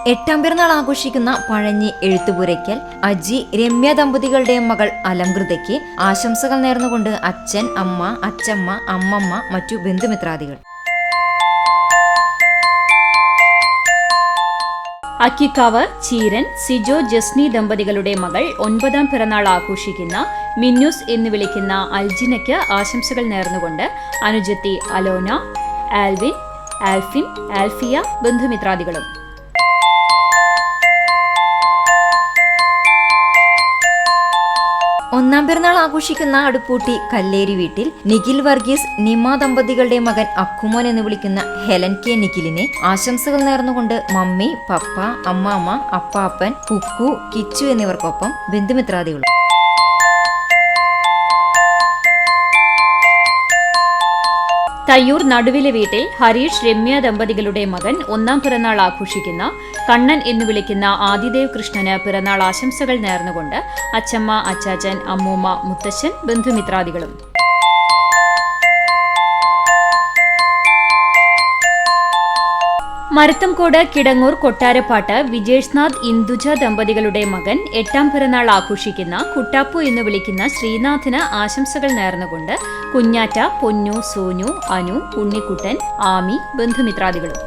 8ാം പിറന്നാൾ ആഘോഷിക്കുന്ന പഴഞ്ഞി എഴുത്തുപുരയ്ക്കൽ അജി രമ്യ ദമ്പതികളുടെ മകൾ അലംകൃതയ്ക്ക് ആശംസകൾ നേർന്നുകൊണ്ട് അച്ഛൻ, അമ്മ, അച്ചമ്മ, അമ്മമ്മ, മറ്റു ബന്ധുമിത്രാദികൾ. അക്കിക്കാവ് ചീരൻ സിജോ ജസ്നി ദമ്പതികളുടെ മകൾ 9ാം പിറന്നാൾ ആഘോഷിക്കുന്ന മിന്നൂസ് എന്ന് വിളിക്കുന്ന അൽജിനയ്ക്ക് ആശംസകൾ നേർന്നുകൊണ്ട് അനുജത്തി അലോന, ആൽവിൻ, ആൽഫിൻ, ആൽഫിയ, ബന്ധുമിത്രാദികളും. ഒന്നാം പിറന്നാൾ ആഘോഷിക്കുന്ന അടുപ്പൂട്ടി കല്ലേരി വീട്ടിൽ നിഖിൽ വർഗീസ് നിമ ദമ്പതികളുടെ മകൻ അക്കുമോൻ എന്ന് വിളിക്കുന്ന ഹെലൻ കെ നിഖിലിനെ ആശംസകൾ നേർന്നുകൊണ്ട് മമ്മി, പപ്പ, അമ്മാമ്മ, അപ്പാപ്പൻ, കുക്കു, കിച്ചു എന്നിവർക്കൊപ്പം ബന്ധുമിത്രാദികളും. തയ്യൂർ നടുവിലെ വീട്ടിൽ ഹരീഷ് രമ്യ ദമ്പതികളുടെ മകൻ 1ാം പിറന്നാൾ ആഘോഷിക്കുന്ന കണ്ണൻ എന്ന് വിളിക്കുന്ന ആദിദേവ് കൃഷ്ണന് പിറന്നാൾ ആശംസകൾ നേർന്നുകൊണ്ട് അച്ചമ്മ, അച്ചാച്ചൻ, അമ്മൂമ്മ, മുത്തശ്ശൻ, ബന്ധുമിത്രാദികളും. മരത്തംകോട് കിടങ്ങൂർ കൊട്ടാരപ്പാട്ട് വിജേഷ്നാഥ് ഇന്ദുജ ദമ്പതികളുടെ മകൻ 8ാം പിറന്നാൾ ആഘോഷിക്കുന്ന കുട്ടാപ്പു എന്ന് വിളിക്കുന്ന ശ്രീനാഥിന് ആശംസകൾ നേർന്നുകൊണ്ട് കുഞ്ഞാറ്റ, പൊന്നു, സോനു, അനു, ഉണ്ണിക്കുട്ടൻ, ആമി, ബന്ധുമിത്രാദികളും.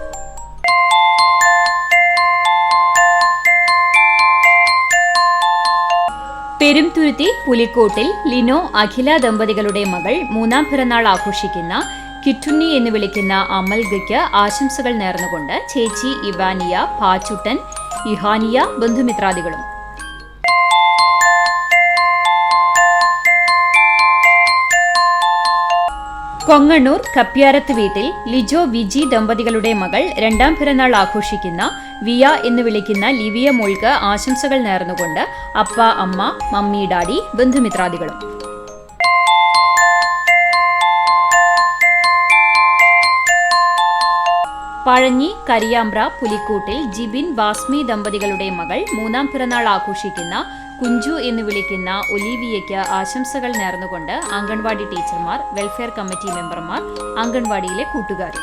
പെരുംതുരുത്തി പുലിക്കോട്ടിൽ ലിനോ, അഖില ദമ്പതികളുടെ മകൾ 3ാം പിറന്നാൾ ആഘോഷിക്കുന്ന കിറ്റുണ്ണി എന്ന് വിളിക്കുന്ന അമൽഗയ്ക്ക് ആശംസകൾ നേർന്നുകൊണ്ട് ചേച്ചി ഇവാനിയ, പാച്ചുട്ടൻ, ഇഹാനിയ, ബന്ധുമിത്രാദികളും. കൊങ്ങണ്ണൂർ കപ്പ്യാരത്ത് വീട്ടിൽ ലിജോ, വിജി ദമ്പതികളുടെ മകൾ 2ാം പിറന്നാൾ ആഘോഷിക്കുന്ന വിയ എന്ന് വിളിക്കുന്ന ലിവിയ മോൾക്ക് ആശംസകൾ നേർന്നുകൊണ്ട് അപ്പ, അമ്മ, മമ്മി, ഡാഡി, ബന്ധുമിത്രാദികളും. പഴഞ്ഞി കരിയാമ്പ്ര പുലിക്കൂട്ടിൽ ജിബിൻ, ബാസ്മി ദമ്പതികളുടെ മകൾ 3ാം പിറന്നാൾ ആഘോഷിക്കുന്ന കുഞ്ചു എന്ന് വിളിക്കുന്ന ഒലീവിയയ്ക്ക് ആശംസകൾ നേർന്നുകൊണ്ട് അംഗൻവാടി ടീച്ചർമാർ, വെൽഫെയർ കമ്മിറ്റി മെമ്പർമാർ, അംഗൻവാടിയിലെ കൂട്ടുകാർ.